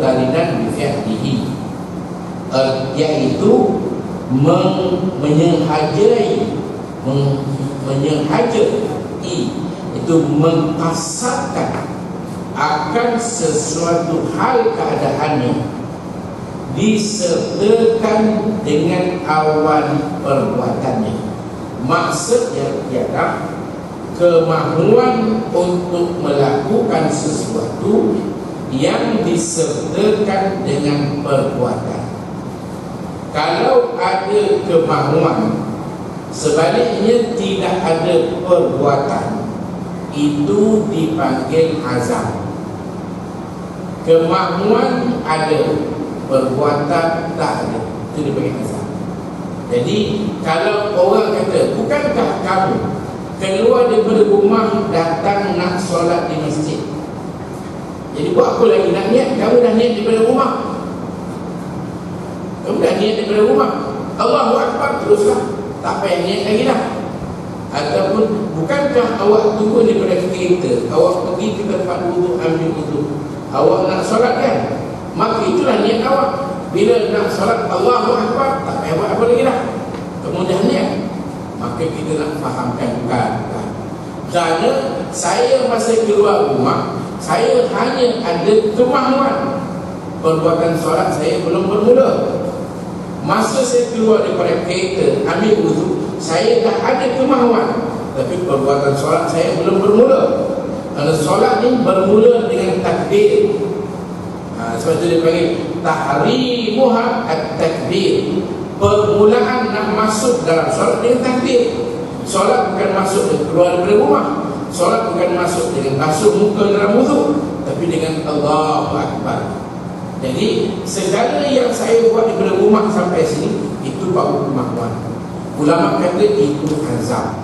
muqtarinan bi fi'lihi, yaitu menyehajai, itu mengkasarkan akan sesuatu hal keadaannya, disertakan dengan awal perbuatannya. Maksudnya ialah kemahuan untuk melakukan sesuatu yang disertakan dengan perbuatan. Kalau ada kemahuan, sebaliknya tidak ada perbuatan, itu dipanggil azam. Kemahuan ada, perbuatan tak ada, itu dipanggil azam. Jadi kalau orang kata, bukankah kamu keluar daripada rumah datang nak solat di masjid, jadi buat apa lagi nak niat? Kamu dah niat daripada rumah, kamu dah niat daripada rumah, Allahu Akbar, teruslah, tak payah niat lagi dah. Ataupun bukankah awak turun daripada kereta, awak pergi ke tempat wudu, ambil wudu, awak nak solat kan, maka itulah niat awak. Bila nak solat Allahu Akbar, tak payah buat apa lagi dah, kemudian niat. Maka kita nak fahamkan bukan. Kerana saya masa keluar rumah, saya hanya ada kemahuan, perbuatan solat saya belum bermula. Masa saya keluar daripada kereta, ambil wudu, saya dah ada kemahuan, tapi perbuatan solat saya belum bermula. Kerana solat ni bermula dengan takbir. Sebab itu dia panggil tahrimuha at-takbir. Permulaan nak masuk dalam solat dengan takbir. Solat bukan masuk keluar daripada rumah, solat bukan masuk dengan basuh muka dalam wudu, tapi dengan Allahu Akbar. Jadi segala yang saya buat daripada rumah sampai sini, itu baru kemahuan. Ulama kata itu azam.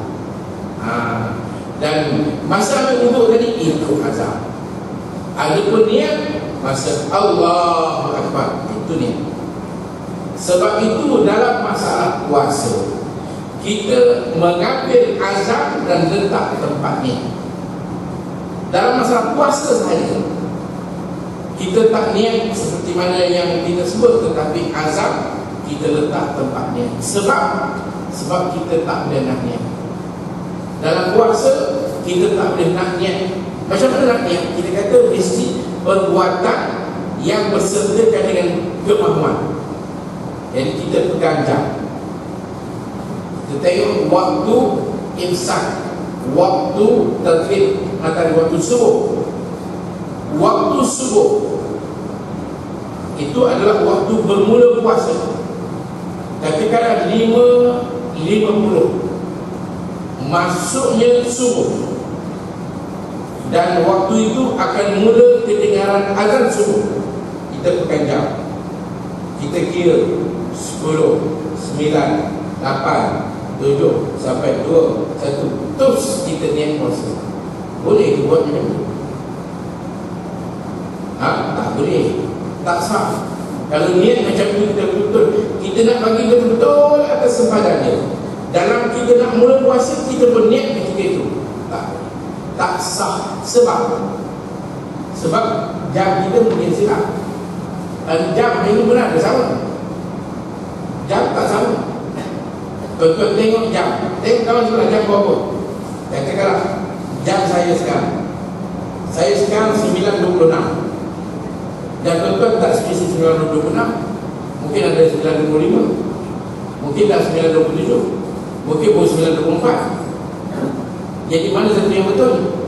Dan masa ambil wudu tadi, itu azam. Adapun niat, masa Allahu Akbar, itu niat. Sebab itu dalam masalah puasa, kita mengambil azam dan letak tempatnya. Dalam masalah puasa sahaja, kita tak niat seperti mana yang kita sebut, tetapi azam kita letak tempatnya. Sebab kita tak boleh nak niat. Dalam puasa kita tak boleh nak niat. Macam mana nak niat? Kita kata mesti perbuatan yang bersertakan dengan kemahuan. Jadi kita pegang jam, kita tengok waktu imsak, waktu terbit matahari, waktu subuh. Waktu subuh itu adalah waktu bermula puasa. Katakanlah 5:50 masuknya subuh, dan waktu itu akan mula kedengaran azan subuh. Kita pegang jam, kita kira 10, 9, 8, 7 sampai 2, 1, terus kita niat puasa. Boleh ke buat macam tu? Tak boleh, tak sah. Kalau niat macam tu kita betul-betul, kita nak bagi betul-betul atas sempadannya. Dalam kita nak mula puasa, kita berniat ketika itu, tak sah. Sebab jam kita mungkin silap. Jam ini benar ada sama, jam tak sama. Tuan-tuan tengok jam, tengok kawan sebelah jam berapa. Katakanlah jam saya sekarang 9.26, dan tuan-tuan tak spesifik 9.26, mungkin ada 9.25, mungkin tak 9.27, mungkin pun 9.24. Jadi mana satu yang betul?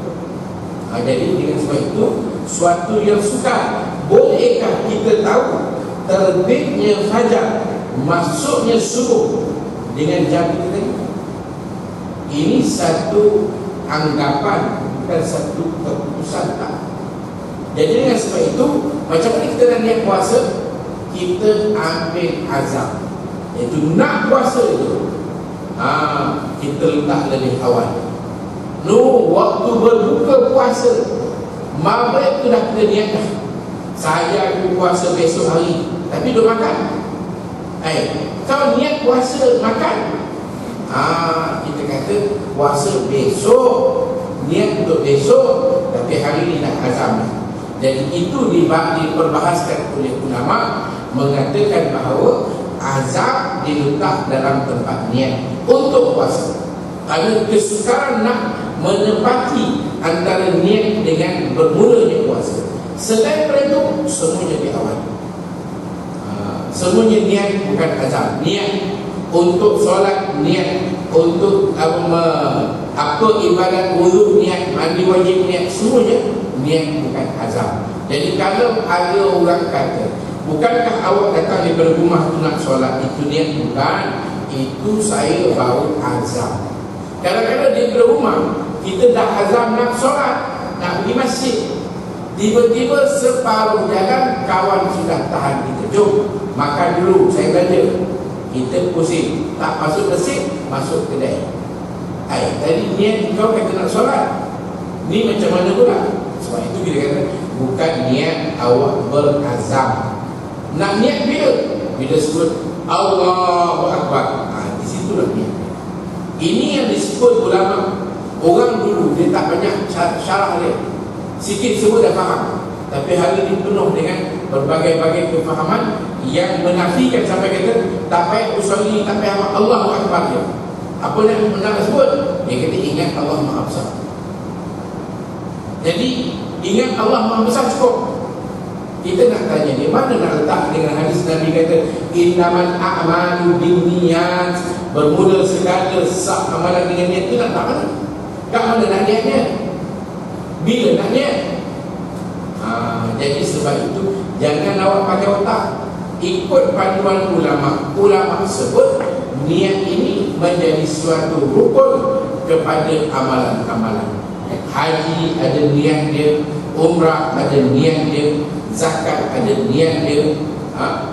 Jadi dengan sebab itu, suatu yang sukar. Bolehkah kita tahu terbitnya fajar, masuknya subuh dengan jam kita tadi? Ini satu anggapan, bukan satu keputusan tak. Jadi dengan sebab itu, macam mana kita nak niat puasa? Kita ambil azam, iaitu nak puasa itu, kita letak lebih awal. Waktu berbuka puasa, maghrib tu dah kita niat dah, saya akan puasa besok hari, tapi dah makan. Kau niat puasa makan, kita kata puasa besok, niat untuk besok, tapi hari ni dah azam dah. Jadi itu diperbahaskan oleh ulama, mengatakan bahawa azab diletak dalam tempat niat untuk puasa. Kerana kesukaran nak menepati antara niat dengan bermulanya puasa. Selain daripada itu, semuanya di awal. Semuanya niat, bukan azab. Niat untuk solat, niat untuk apa ibadat wudu, niat mandi wajib, niat, semuanya niat, bukan azab. Jadi kalau ada orang kata, bukankah awak datang daripada rumah tu nak solat, itu niat? Bukan, itu saya baru azam. Kadang-kadang daripada rumah kita dah azam nak solat, nak pergi masjid, tiba-tiba separuh jalan kawan sudah tahan kita, jom makan dulu, saya belanja. Kita pusing, tak masuk masjid, masuk kedai. Tadi niat kau kata nak solat, ni macam mana pula? Sebab itu kita kata bukan niat awak berazam. Nak niat bila? Bila sebut Allahu Akbar, di situlah niat. Ini yang disebut ulama. Orang dulu dia tak banyak syarah dia, sikit sebut dah faham. Tapi hari ini penuh dengan berbagai-bagai kefahaman yang menafikan sampai kata tak payah usolli, tak payah Allahu Akbar dia. Apa nak sebut? Dia kata ingat Allah Maha Besar. Jadi ingat Allah Maha Besar cukup. Kita nak tanya, di mana nak letak dengan hadis Nabi kata innamal a'malu binniyat, bermula segala sah amalan dengan niat. Itu nak tak mana? Kat mana nak niatnya? Bila nak niat? Jadi sebab itu jangan awak pakai otak, ikut panduan ulama. Ulama sebut niat ini menjadi suatu rukun kepada amalan-amalan. Haji ada niat dia, umrah ada niat dia, zakat ada niat dia,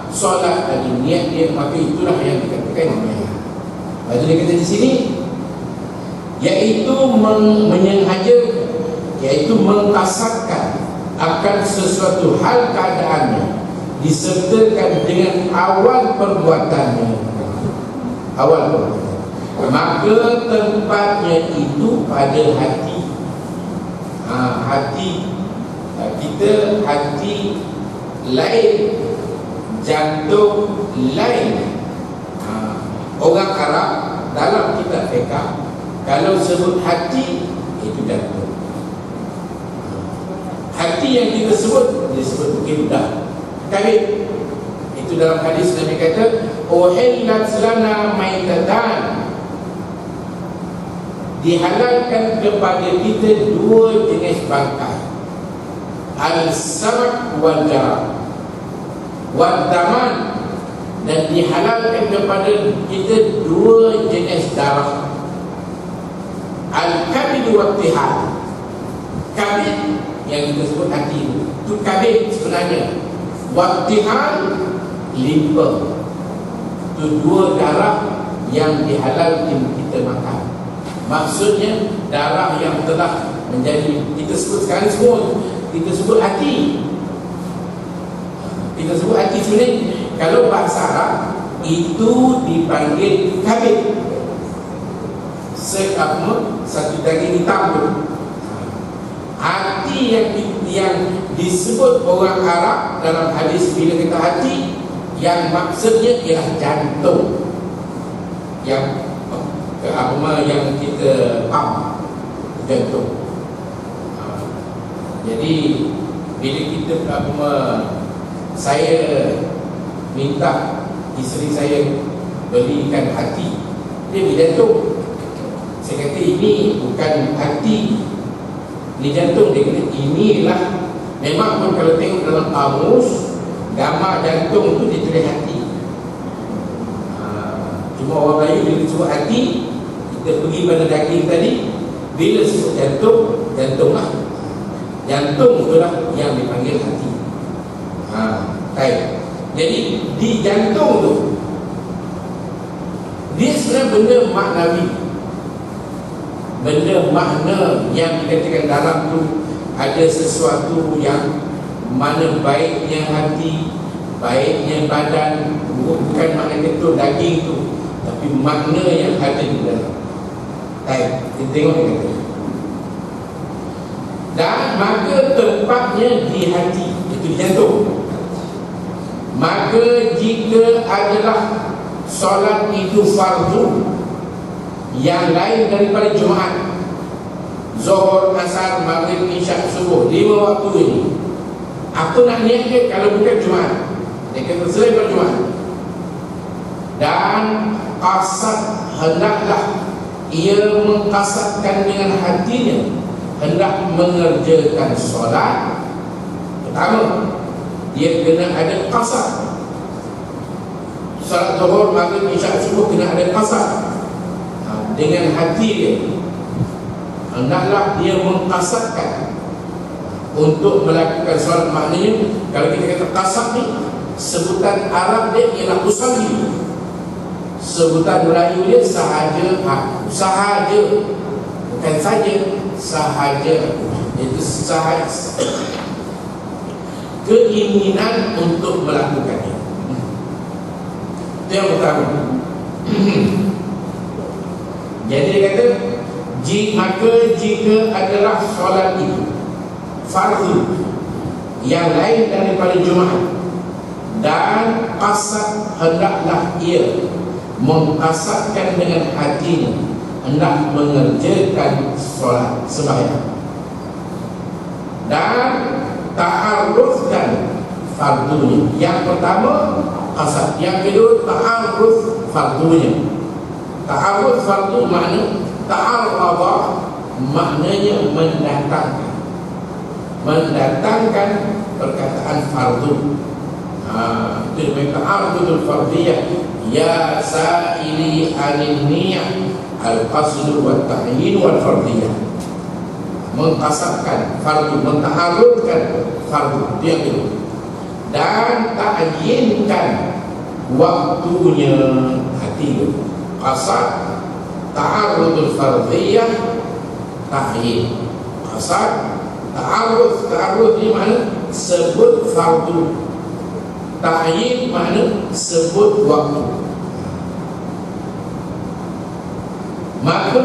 solat ada niat dia. Maka itulah yang dikatakan niat. Lepas dia kata di sini, iaitu menyengaja, iaitu mengkasarkan akan sesuatu hal keadaannya, disertakan dengan awal perbuatannya. Awal perbuatan, maka tempatnya itu pada hati. Hati kita, hati lain, jantung lain. Orang Arab dalam kitab fiqh kalau sebut hati, itu jantung. Hati yang kita sebut disebut kibdah, kalib. Itu dalam hadis Nabi kata uhillat lana maitatan, dihalalkan kepada kita dua jenis bangkai, al-samak wal jarab wal daman, dan dihalalkan kepada kita dua jenis darah, al-kabid wa tihal. Kabid yang kita sebut hati itu kabid sebenarnya, wa tihal limpa. Itu dua darah yang dihalalkan kita makan. Maksudnya darah yang telah menjadi, kita sebut sekarang semua, kita sebut hati. Kita sebut hati sebenarnya kalau bahasa Arab itu dipanggil kabid. Satu daging hitam tu. Hati yang disebut orang Arab dalam hadis bila kita hati, yang maksudnya ialah jantung, yang yang kita pump, jantung. Jadi bila kita saya minta isteri saya belikan hati, dia beli jantung. Saya kata ini bukan hati, ini jantung. Dia kata inilah. Memang pun kalau tengok dalam kamus, gambar jantung tu dia tulis hati. Cuma orang Melayu bila sebut hati, kita pergi pada daging tadi. Bila sebut jantung, jantunglah. Jantung itulah yang dipanggil hati. Baik. Jadi di jantung tu, dia sebenarnya benda maknawi, benda makna yang dikatakan dalam tu ada sesuatu yang mana baiknya hati, baiknya badan. Bukan makna ketul daging tu, tapi makna yang ada di dalam. Baik, kita tengok dia kata Dan maka tempatnya di hati, itu di jantung. Maka jika adalah solat itu fardu yang lain daripada Jumaat, Zuhur, Asar, Maghrib, Isyak, Subuh, 5 waktu ini, apa nak niat dia kalau bukan Jumaat? Dia kata selain pada Jumaat. Dan qasad, hendaklah ia mengqasadkan dengan hatinya hendak mengerjakan solat. Pertama, dia kena ada qasad. Solat Zuhur, Maghrib, Isyak, Subuh kena ada qasad. Dengan hati dia, hendaklah dia mengqasadkan untuk melakukan solat. Maknanya kalau kita kata qasad ni, sebutan Arab dia ialah usalli. Sebutan Melayu dia sahaja, sahaja, bukan saja, sahaja. Itu sahaja keinginan untuk melakukannya. Itu yang pertama. Jadi dia kata, maka jika adalah solat itu fardu yang lain daripada Jumaat, dan qasad, hendaklah ia mengqasadkan dengan hatinya hendak mengerjakan solat sembahyang, dan ta'arufkan fardunya. Yang pertama qasad, yang kedua ta'aruf fardunya. Ta'aruf fardu makna ta'arrada, maknanya mendatangkan perkataan fardu. Itu namanya ta'aruful fardiyah. Ya sa'ili anil niyah al-qasdu wa ta'yin wal fardiyah. Mengqasabkan fardu, menta'arufkan fardu, itu yang kedua. Dan ta'yinkan waktunya, hati. Qasad, ta'aruful fardiyah, ta'yin. Qasad, ta'aruf ni mana? Sebut fardu. Ta'yin makna sebut waktu. Maka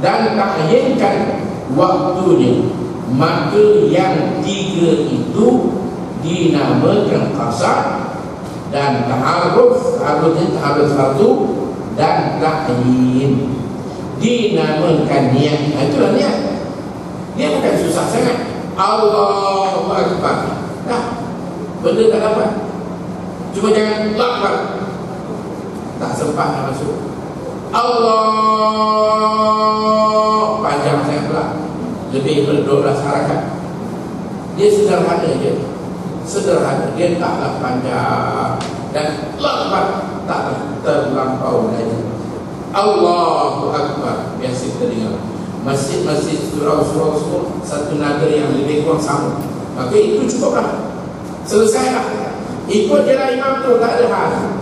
dan ta'yinkan waktunya, maka yang tiga itu dinamakan qasad dan ta'aruf. Ta'aruf fardu dan ta'yin dinamakan niat. Itulah niat. Dia bukan susah sangat. Allahu Akbar, dah, benda tak dapat. Cuma jangan lakbar, tak sempat nak masuk. Allah panjang sangat pula, lebih dari 12 harakat. Dia sederhana je, sederhana, dia taklah panjang. Dan lakbar tak terlampau lagi. Allahu Akbar, biasa kita dengar masjid-masjid, surau-surau semua satu nada yang lebih kurang sama. Maka itu cukuplah, selesailah. Ikut je lah imam tu, tak ada hal.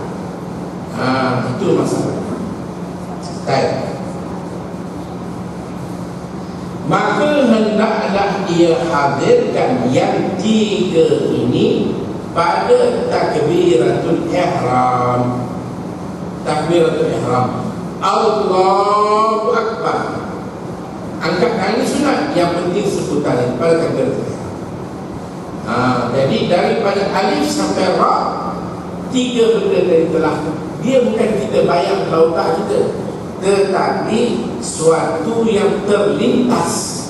Itu masalah. Baik. Maka hendaklah ia hadirkan yang tiga ini pada takbiratul ihram. Takbiratul ihram, Allahu Akbar. Angkat tangan ini sunat, yang penting sebutan ini pada takbiratul ihram. Jadi daripada alif sampai ra, tiga benda tadi telah, dia bukan kita bayang lautan kita, tetapi suatu yang terlintas.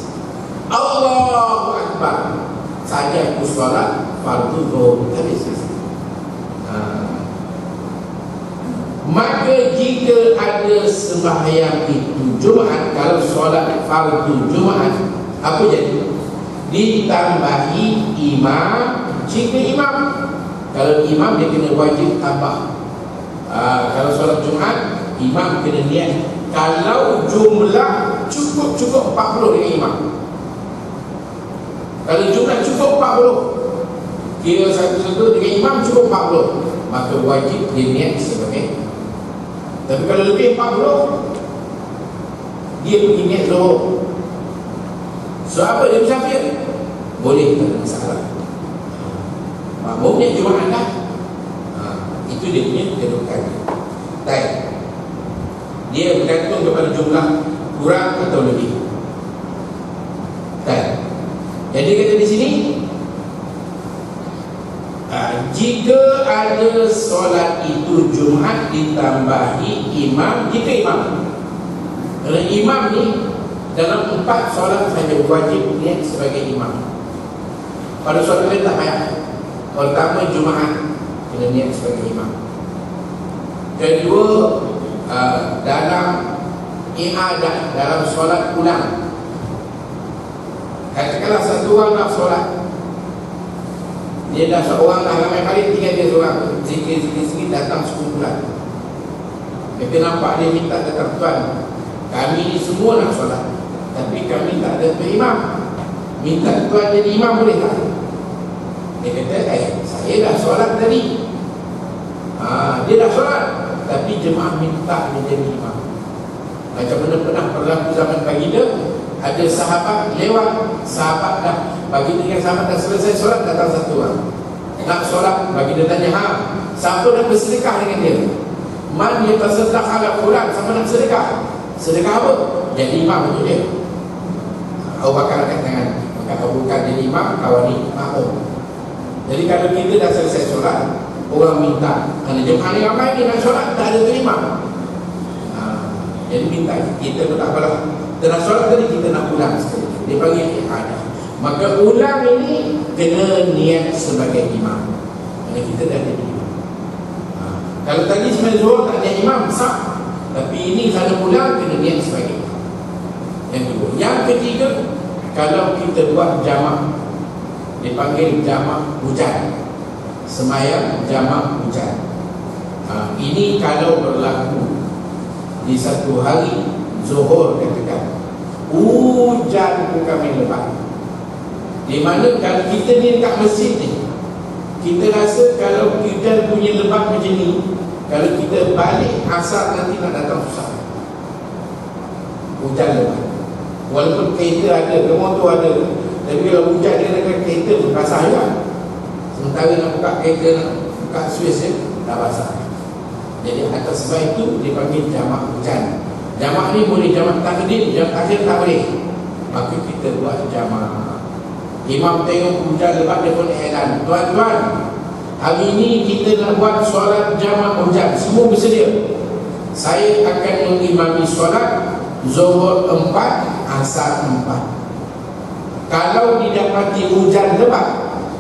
Allahu Akbar saja aku solat fardu zuhur, habis. Maka jika ada sembahyang itu Jumaat, kalau solat fardu Jumaat, apa jadi? Ditambahi imam. Jika imam, kalau imam dia kena wajib tambah. Kalau solat Jumaat, imam kena niat. Kalau jumlah cukup 40 dengan imam. Kalau jumlah cukup 40, kira satu-satu dengan imam cukup 40, maka wajib dia niat sebagai. Tapi kalau lebih 40, dia pergi niat zuhur. So apa dia musafir? Boleh, tak ada masalah. Makmumnya Jumaat dah. Itu dia punya kedudukan. Baik. Dia bergantung kepada jumlah kurang atau lebih. Baik. Jadi kata di sini, jika ada solat itu Jumaat ditambahi imam, jika imam, kerana imam ni dalam 4 solat saja wajib niat sebagai imam. Pada solat lain tak payah. Pertama Jumaat kena niat sebagai imam. Kedua, dalam i'adah, dalam solat ulang, katakanlah satu orang nak solat, dia dah seorang dah ramai kali, tinggal dia seorang, zikir-zikir datang sekumpulan. Kita nampak dia minta datang, tuan, kami ni semua nak solat, tapi kami tak ada imam, minta tuan jadi imam boleh tak? Dia kata, saya dah solat tadi. Dia dah solat, tapi jemaah minta dia jadi imam. Macam mana pernah berlaku zaman baginda, ada sahabat lewat, sahabat dah, baginda dengan sahabat dah selesai solat, datang satu orang nak solat. Baginda tanya, siapa nak bersedekah dengan dia? Man yatasaddaq ala fulan, siapa nak sedekah? Sedekah apa? Jadi imam untuk dia. Abu Bakar angkat tangan, maka Abu Bakar jadi imam, kawan ni makmum. Jadi kalau kita dah selesai solat, orang minta, kerana jemaah ni ramai dia nak solat, tak ada imam, jadi minta kita pun tak apalah, kita nak solat tadi, kita nak ulang sekali. Dia panggil i'adah. Maka ulang ini kena niat sebagai imam, kerana kita dah jadi imam. Kalau tadi sebenarnya zuhur tak ada imam, sah. Tapi ini kalau ulang kena niat sebagai imam. Yang kedua. Yang ketiga, kalau kita buat jamak, dipanggil jamak hujan, semayang jamak hujan. Ini kalau berlaku di satu hari zuhur, katakan hujan kami lebat, di mana kalau kita ni dekat masjid ni, kita rasa kalau hujan punya lebat macam ni, kalau kita balik asar nanti nak datang susah. Hujan lebat, walaupun kereta ada, motor ada, tapi kalau hujan dia dengan kereta pun basah juga. Sementara nak buka kereta, nak buka Swiss dia, dah basah. Jadi atas sebab itu dipanggil jamak hujan. Jamak ni boleh jamak takdim, jamak takhir tak boleh. Maka kita buat jamak. Imam tengok hujan lebat, dia pun iklan, tuan-tuan, hari ini kita nak buat solat jamak hujan, semua bersedia. Saya akan mengimami solat zuhur 4, asar 4. Kalau didapati hujan lebat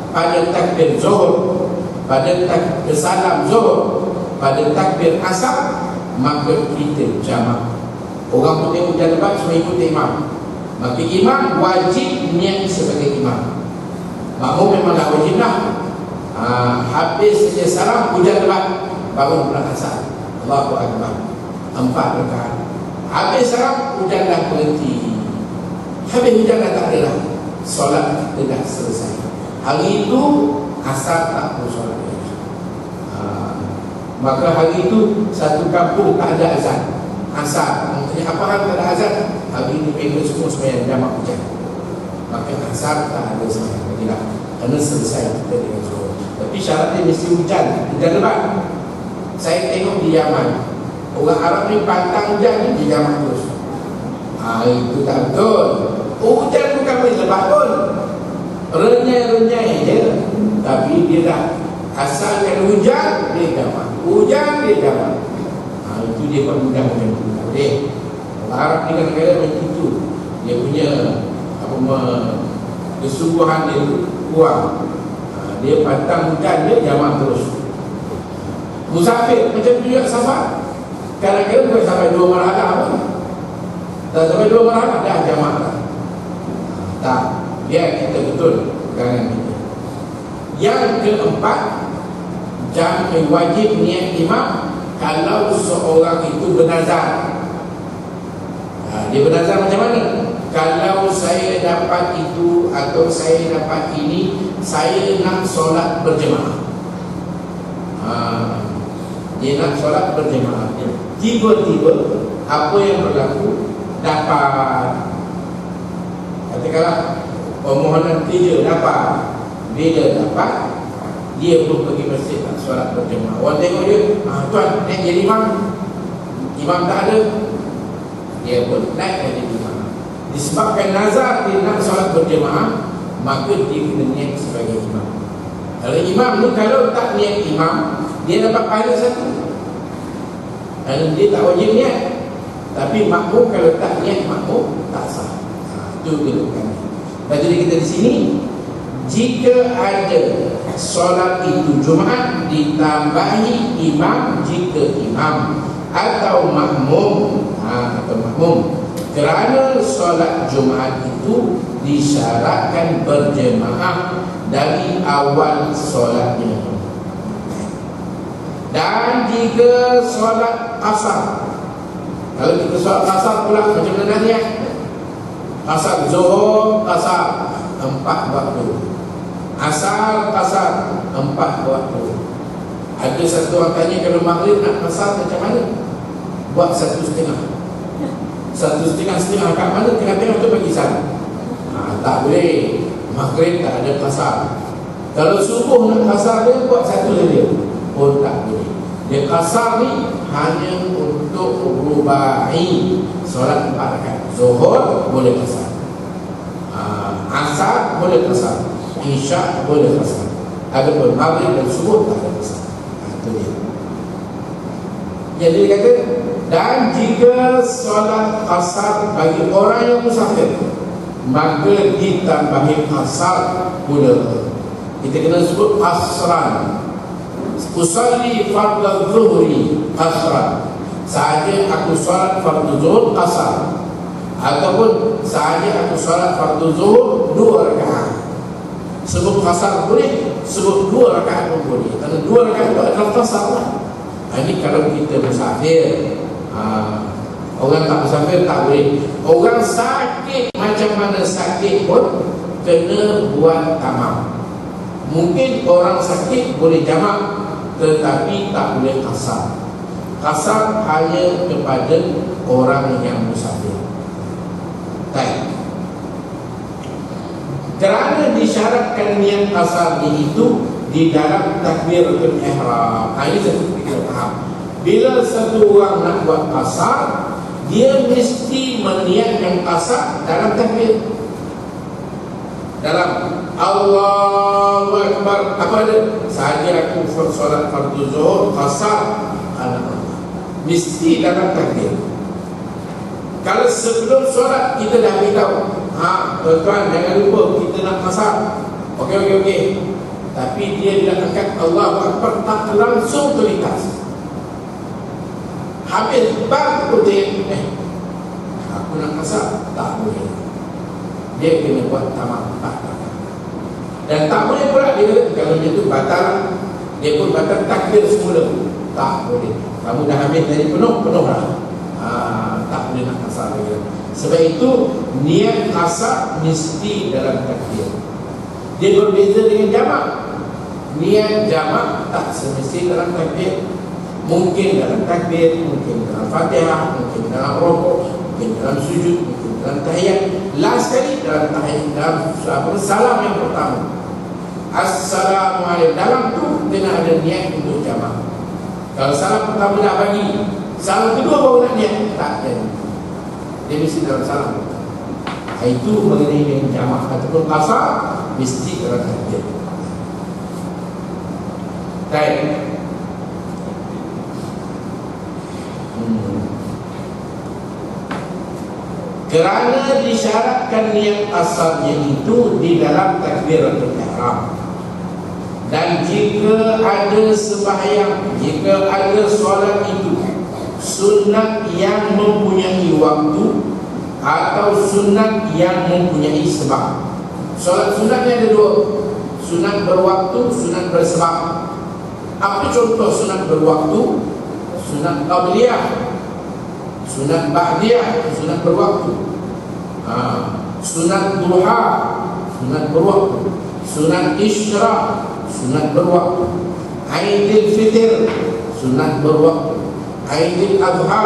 pada takbir zuhur, pada takbir salam zuhur, pada takbir asar, maka kita jamak. Orang pun tengok hujan lebat, semua ikut imam. Maka imam wajib niat sebagai imam. Makmum memanglah wajib lah. Habis saja salam, hujan lebat, baru pulang asar, Allahu Akbar, 4 rakaat. Habis salam, hujan dah berhenti. Habis hujan dah tak ada lah, solat kita dah selesai. Hari itu asar tak perlu solat. Maka hari itu satu kampung tak ada azan asar. Maksudnya apa hal tak ada azan? Hari ini mereka semua sembahyang jamak hujan, maka asar tak ada sembahyang lagi lah, kerana selesai kita dengan zuhur. Tapi syaratnya mesti hujan lebat. Saya tengok di Yaman, orang Arab ni pantang hujan ni, dia jamak terus. Itu tak betul. Hujan bukan boleh lebat pun, renyai-renyai je. Tapi dia dah asalkan hujan, dia jamak. Hujan dia jamak. Itu dia buat mudah macam tu. Tak boleh. Orang Arab ni kadang-kadang macam itu, dia punya kesungguhan dia tu kurang. Dia pantang hujan, dia jamak terus. Musafir macam tu juga safar. Kadang-kadang bukan sampai 2 marhalah pun. Tak sampai 2 marhalah dah jamak lah. Tak, biar kita betul pegangan kita. Yang keempat, jamak wajib niat imam kalau seorang itu bernazar. Dia bernazar macam mana? Kalau saya dapat itu atau saya dapat ini, saya nak solat berjemaah. Dia nak solat berjemaah. Tiba-tiba apa yang berlaku, dapat, katakanlah permohonan kerja dapat. Bila dapat, dia pun pergi masjid nak solat berjemaah. Orang tengok dia, tuan naik jadi imam, imam tak ada, dia pun naik jadi imam. Disebabkan nazar dia nak solat berjemaah, maka dia kena niat sebagai imam. Kalau imam ni kalau tak niat imam, dia dapat pahala satu. Dan dia tak wajib niat. Tapi makmum kalau tak niat makmum tak sah. Itu kedudukan. Dan jadi kita di sini, jika ada solat itu Jumaat ditambahi imam, jika imam atau makmum kerana solat Jumaat itu disyaratkan berjemaah dari awal solatnya. Dan jika solat asar, kalau kita solat asar pula macam mana niat? Asar Zuhur, asar 4 waktu, asar 4 waktu. Ada satu orang tanya, kalau maghrib nak asar macam mana? Buat 1,5 kat mana? Tengah-tengah tu bagi salam. Tak boleh. Maghrib tak ada kasar. Kalau subuh nak kasar dia, buat satu saja pun tak boleh. Dia kasar ni hanya untuk rubai, solat 4 rakaat. Zuhur boleh kasar, asar boleh kasar, isyak boleh kasar. Adapun maghrib dan subuh tak ada kasar. Itu dia. Jadi dia kata, dan jika solat kasar bagi orang yang musafir, maka ditambahi kasar pula. Kita kena sebut kasran. Usalli fardhu zuhri kasran. Sahaja aku solat fardu zuhur kasar, ataupun sahaja aku solat fardu zuhur 2 rakaat. Sebut kasar boleh, sebut 2 rakaat pun boleh. Kerana 2 rakaat itu adalah kasar lah. Ini kalau kita musafir. Orang tak musafir tak boleh. Orang sakit macam mana sakit pun kena buat tamam. Mungkin orang sakit boleh jamak, tetapi tak boleh kasar. Kasar hanya kepada orang yang musafir. Baik. Kerana disyaratkan niat kasar itu di dalam takbiratul ihram. Ini kita faham. Bila satu orang nak buat kasar, dia mesti meniatkan kasar dalam takbir. Dalam Allahu Akbar, apa ada? Sahaja aku solat fardu zuhur kasar, mesti dalam takbir. Kalau sebelum solat kita dah beritahu, tuan-tuan jangan lupa kita nak kasar. Okey. Tapi dia bila angkat Allahu Akbar tak langsung terlintas. Habis bang putih, aku nak kasar, tak boleh. Dia kena buat tamam, tak. Dan tak boleh pula dia, kalau dia tu batal, dia pun batal takbir semula, tak boleh. Kamu dah habis dari penuh lah. Tak boleh nak kasar lagi. Sebab itu niat kasar mesti dalam takbir. Dia berbeza dengan jamak. Niat jamak tak semesti dalam takbir. Mungkin dalam takbir, mungkin dalam Fatihah, mungkin dalam rukuk, mungkin dalam sujud, mungkin dalam tahiyat. Last sekali dalam tahiyat, dalam salam yang pertama, Assalamualaikum. Dalam tu kena ada niat untuk jamak. Kalau salam pertama nak bagi, salam kedua baru nak niat, tak ada. Dia mesti dalam salam. Itu mengenai dengan jamak ataupun kasar, mesti dalam takbir. Baik. Kerana disyaratkan niat asalnya itu di dalam takbiratul ihram. Dan jika ada sembahyang, jika ada solat itu sunat yang mempunyai waktu atau sunat yang mempunyai sebab. Solat sunatnya ada 2, sunat berwaktu, sunat bersebab. Apa contoh sunat berwaktu? Sunat qabliyah, sunat ba'diyah, sunat berwaktu. Sunat duha, sunat berwaktu. Sunat isyraq, sunat berwaktu. Aidil fitr, sunat berwaktu. Aidil adha,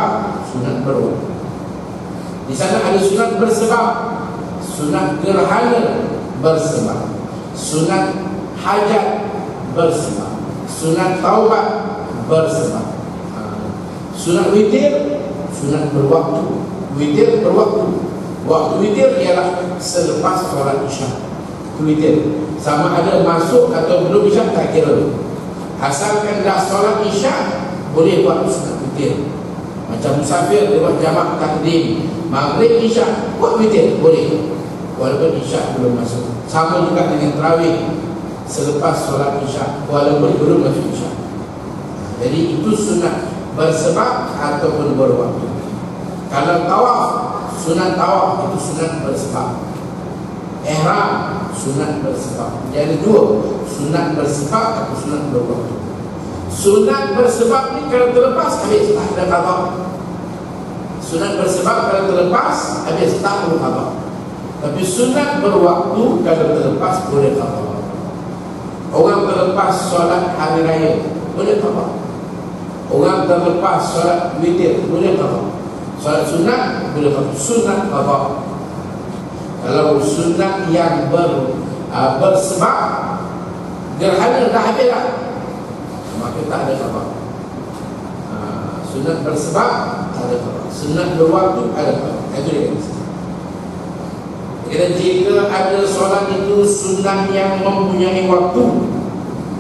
sunat berwaktu. Di sana ada sunat bersebab, sunat gerhana bersebab, sunat hajat bersebab, sunat taubat bersebab. Sunat witir, sunat berwaktu. Witir berwaktu. Waktu witir ialah selepas solat isya. witir. Sama ada masuk atau belum isyak tak kira. Asalkan dah solat isyak, boleh buat sunat witir. Macam musafir dia buat jamak takdim, maghrib isyak buat witir boleh, walaupun isyak belum masuk. Sama juga dengan tarawih selepas solat isyak walaupun belum masuk isyak. Jadi itu sunat bersebab ataupun berwaktu. Kalau tawaf, sunat tawaf itu sunat bersebab. Ihram sunat bersebab. Jadi dua, sunat bersebab atau sunat berwaktu. Sunat bersebab ni kalau terlepas habis tak ada qada. Sunat bersebab kalau terlepas habis tak perlu qada. Tapi sunat berwaktu kalau terlepas boleh qada. Orang terlepas solat hari raya boleh qada. Orang terlepas solat witir boleh qada. Solat sunat boleh qada. Sunat qada. Kalau sunat yang bersebab, gerhana dah habis lah, maka tak ada qada. Sunat bersebab ada qada. Sunat berwaktu ada qada. Itu dia. Kira jika ada solat itu sunat yang mempunyai waktu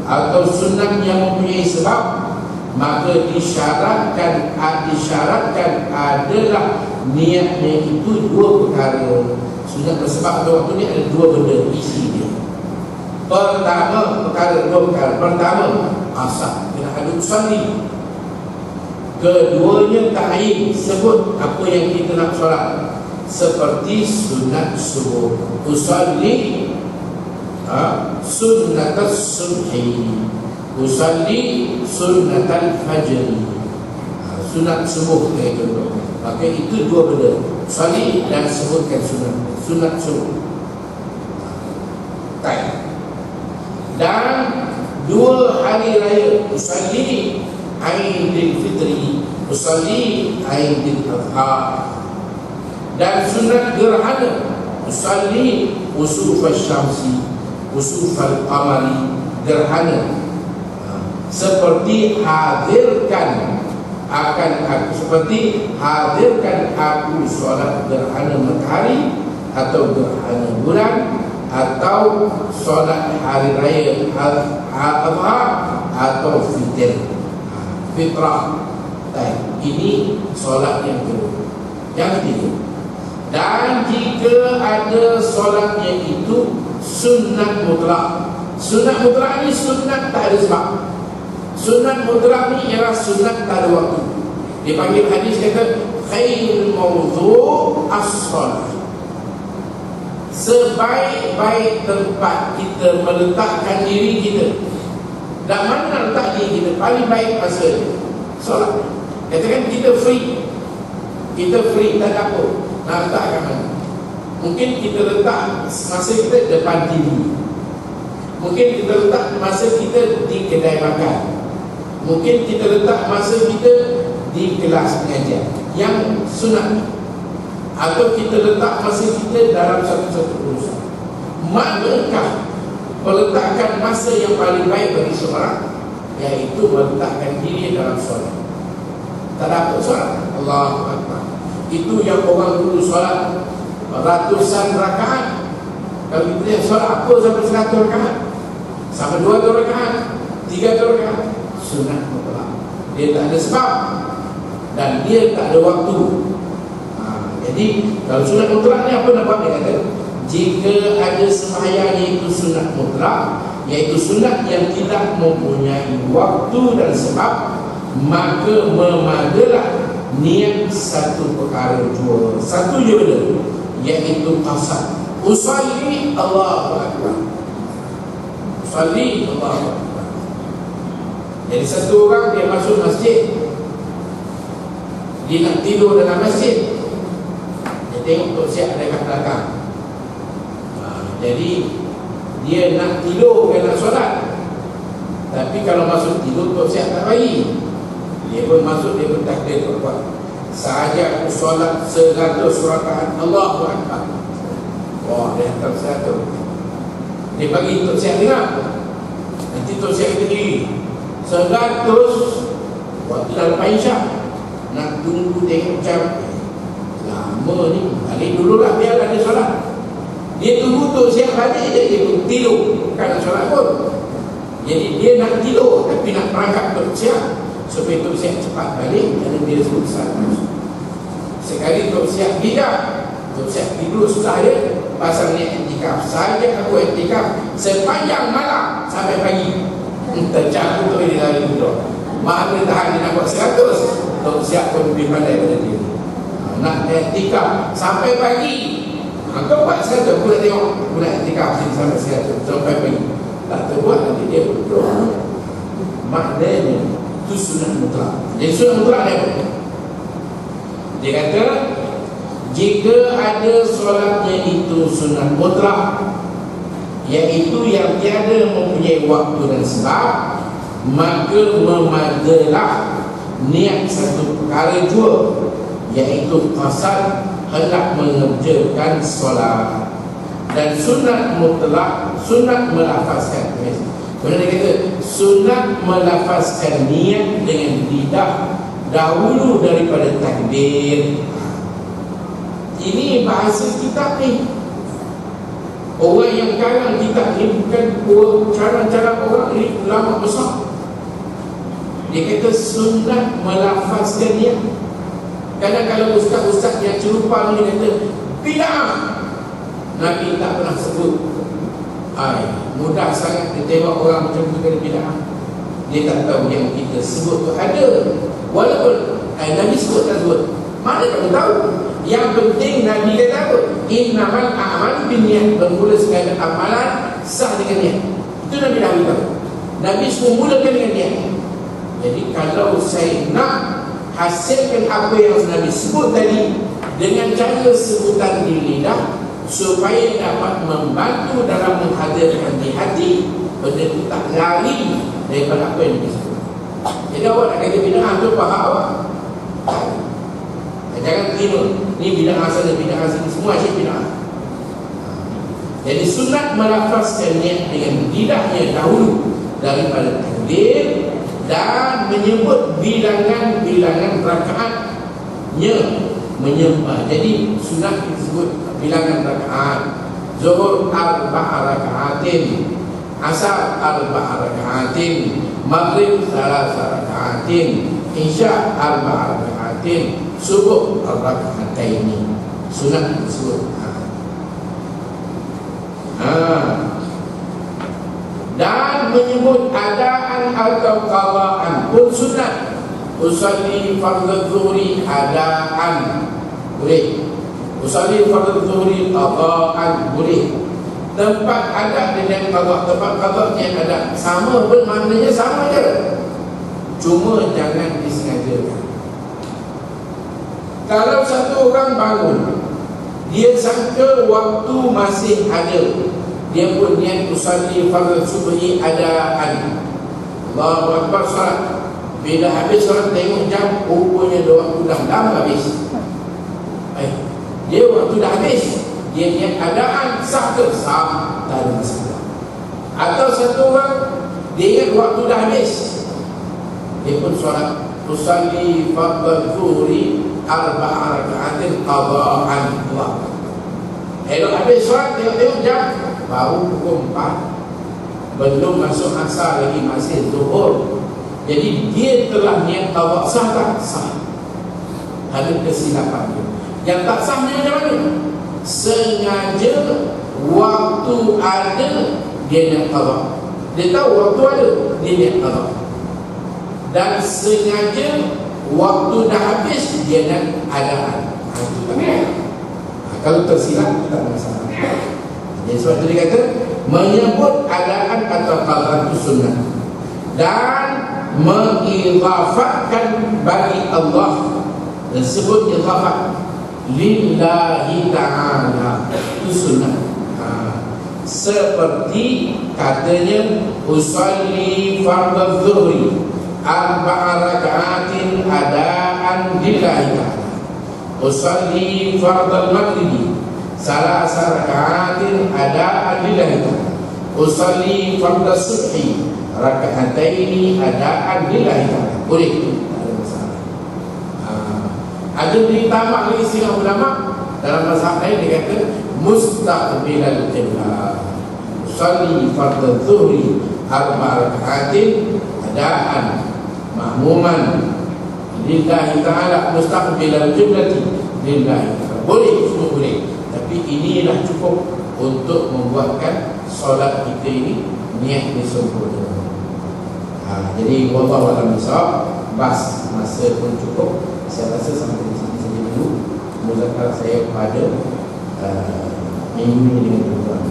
atau sunat yang mempunyai sebab, maka disyaratkan adalah niatnya itu dua perkara. Sunat bersebab atau waktu ni ada dua benda isi dia. Pertama, dua perkara. Pertama, asal kena ada usalli. Keduanya ta'yin, sebut apa yang kita nak solat. Seperti sunat subuh, usalli sunnatas subhi, usalli sunnatal fajr, sunat subuh kayak gitu. Maka itu dua benda, usalli dan sebutkan sunat subuh. Dan dua hari raya, usalli Aidil Fitri, usalli Aidil Adha. Dan sunat gerhana, usalli usufal syamsi, usufal qamari, gerhana. Seperti hadirkan aku solat gerhana matahari atau gerhana bulan atau solat hari raya Adha atau fitrah. Ini solat yang kedua. Yang ketiga, dan jika ada solatnya itu sunat mutlak. Sunat mutlak ni sunat tak ada sebab. Sunat mutlak ni ialah sunat tak ada waktu. Dipanggil hadis kata khairul mawdu' as-salat. Sebaik-baik tempat kita meletakkan diri kita. Dan mana letak diri kita paling baik masa solat. Katakan kita free, tak ada apa, nak letakkan mana? Mungkin kita letak masa kita depan TV, mungkin kita letak masa kita di kedai makan, mungkin kita letak masa kita di kelas pengajian yang sunat, atau kita letak masa kita dalam satu-satu urusan. Manakah peletakan masa yang paling baik bagi seorang? Iaitu meletakkan diri dalam solat. Tak dapat solat, Allahu Akbar. Itu yang orang dulu solat ratusan rakaat. Kalau kita lihat solat apa sampai 100 rakaat, sampai 200 rakaat, 300 rakaat, sunat mutlak. Dia tak ada sebab dan dia tak ada waktu. Jadi kalau sunat mutlak ni apa nak buat? Dia kata jika ada sembahyang iaitu sunat mutlak, iaitu sunat yang tidak mempunyai waktu dan sebab, maka memadalah niat satu perkara jua, satu je benda, iaitu qasad. Usalli Allahu Akbar, usalli Allahu Akbar. Jadi satu orang dia masuk masjid, dia nak tidur dalam masjid, dia tengok Tok Siap ada kat belakang. Jadi dia nak tidur ke nak solat, tapi kalau masuk tidur Tok Siap tak bagi. Dia pun masuk, dia pun takbir kuat. Sahaja aku solat 100 rakaat, Allahu Akbar. Wah, dia hantar 100. Dia bagi Tok Siap dengar. Nanti Tok Siap kata 100 waktu dah lepas isyak. Nak tunggu tengok jam lama ni, balik dulu lah biarlah dia solat. Dia tunggu tu siap balik je, dia tidur, bukan nak solat pun. Jadi dia nak tidur tapi nak perangkap untuk siap supaya tu siap cepat balik. Dan dia sebut satu sekali tu siap tidak, tu siap tidur susah dia pasal ni iktikaf. Saja aku iktikaf sepanjang malam sampai pagi, terjatuh tu dia lari tidur. Mak dia tahan dia nak buat 100, tu siap pun lebih pandai pada dia. Nak iktikaf sampai pagi, kau buat 100, aku nak tengok, aku nak iktikaf sampai 100 sampai pagi. Tak terbuat nanti dia berdoa. Maknanya itu sunat mutlak. Jadi sunat mutlak dia apa? Dia kata jika ada solatnya itu sunat mutlak, iaitu yang tiada mempunyai waktu dan sebab, maka memadalah niat satu perkara jua, iaitu qasad, hendak mengerjakan solat. Dan sunat mutlak, sunat melafazkan. Kemudian dia kata sunat melafazkan niat dengan lidah dahulu daripada takbir. Ini bahasa kitab ni. Orang yang karang kitab ni bukan cara-cara orang ni, ulama besar. Dia kata sunat melafazkan niat. Kadang kalau ustaz-ustaz yang cerupa ni kata bid'ah, Nabi tak pernah sebut. Mudah sangat dia tengok orang macam tu kena bid'ah. Dia tak tahu yang kita sebut tu ada. Walaupun Nabi sebut tak sebut, mana kamu tahu? Yang penting Nabi kata apa? Innamal a'malu binniyat, bermula segala amalan sah dengan niat. Itu Nabi dah beritahu. Nabi semua mulakan dengan niat. Jadi kalau saya nak hasilkan apa yang Nabi sebut tadi dengan cara sebutan di lidah, supaya dapat membantu dalam menghadirkan di hati, benda itu tak lari daripada apa yang disebut. Jadi awak nak kata bid'ah tu faham awak? Jangan terima ni bid'ah sana, bid'ah sini, semua asyik bid'ah. Jadi sunat melafazkan niat dengan lidahnya dahulu daripada takbir dan menyebut bilangan-bilangan rakaatnya menyembah. Jadi sunat disebut bilangan rakaat. Zuhur 4 rakaatin, Asar 4 rakaatin, Maghrib 3 rakaatin, Isya 4 rakaatin, Subuh 4 rakaatain. Sunat disebut. Dan menyebut adaan atau qadaan pun sunat. Usalli fardhu zuhri adaan boleh, usalli fardhu zuhri qadaan boleh. Tempat ada dengan qada, tempat qadanya ada, sama pun maknanya sama je, cuma jangan disengajakan. Kalau satu orang bangun, dia sangka waktu masih ada, dia pun niat usalli fardhu subhi adaan, Allahu Akbar, salat. Bila habis solat tengok jam, rupanya waktu dah habis. Dia waktu dah habis, dia niat adaan, sah ke? Sah, tak ada masalah. Atau satu orang dia ingat waktu dah habis, dia pun solat usalli fardhu zuhri 4 rakaatin qadaan. Elok habis solat, tengok jam, baru pukul 4, belum masuk asar lagi, masih zuhur. Jadi dia telah niat qada, sah tak? Sah. Ada kesilapan dia. Yang tak sahnya macam mana? Sengaja waktu ada dia niat qada. Dia tahu waktu ada, dia niat qada. Dan sengaja waktu dah habis dia niat adaan. Itu tak ada. Kalau tersilap tak ada masalah. Jadi sebab itu dia kata menyebut adaan atau qada itu sunnah. Dan mengidafatkan bagi Allah, dan sebut idafat lillahi ta'ala, itu sunnah. Seperti katanya usalli fardhu zuhri 4 rakaatin adaan lillahi ta'ala, usalli fardhu maghribi 3 rakaatin adaan lillahi ta'ala, usalli fardhu subhi raka'ataini adaan lillahi ta'ala. Boleh, tak ada masalah. Ada ditambah lagi istilah ulama dalam mazhab lain, dia kata mustaqbilal qiblah. Usalli fardhu dhuhri arba rakaatin adaan mahmuman lillahi ta'ala mustaqbilal qiblati lillahi ta'ala. Boleh, semua boleh. Tapi inilah cukup untuk membuatkan solat kita ini niat disempurna. Jadi wallahu a'lam bishawab. Bas masa pun cukup. Saya rasa sampai di sini saja dulu muzakarah saya pada minggu ini dengan tuan-tuan.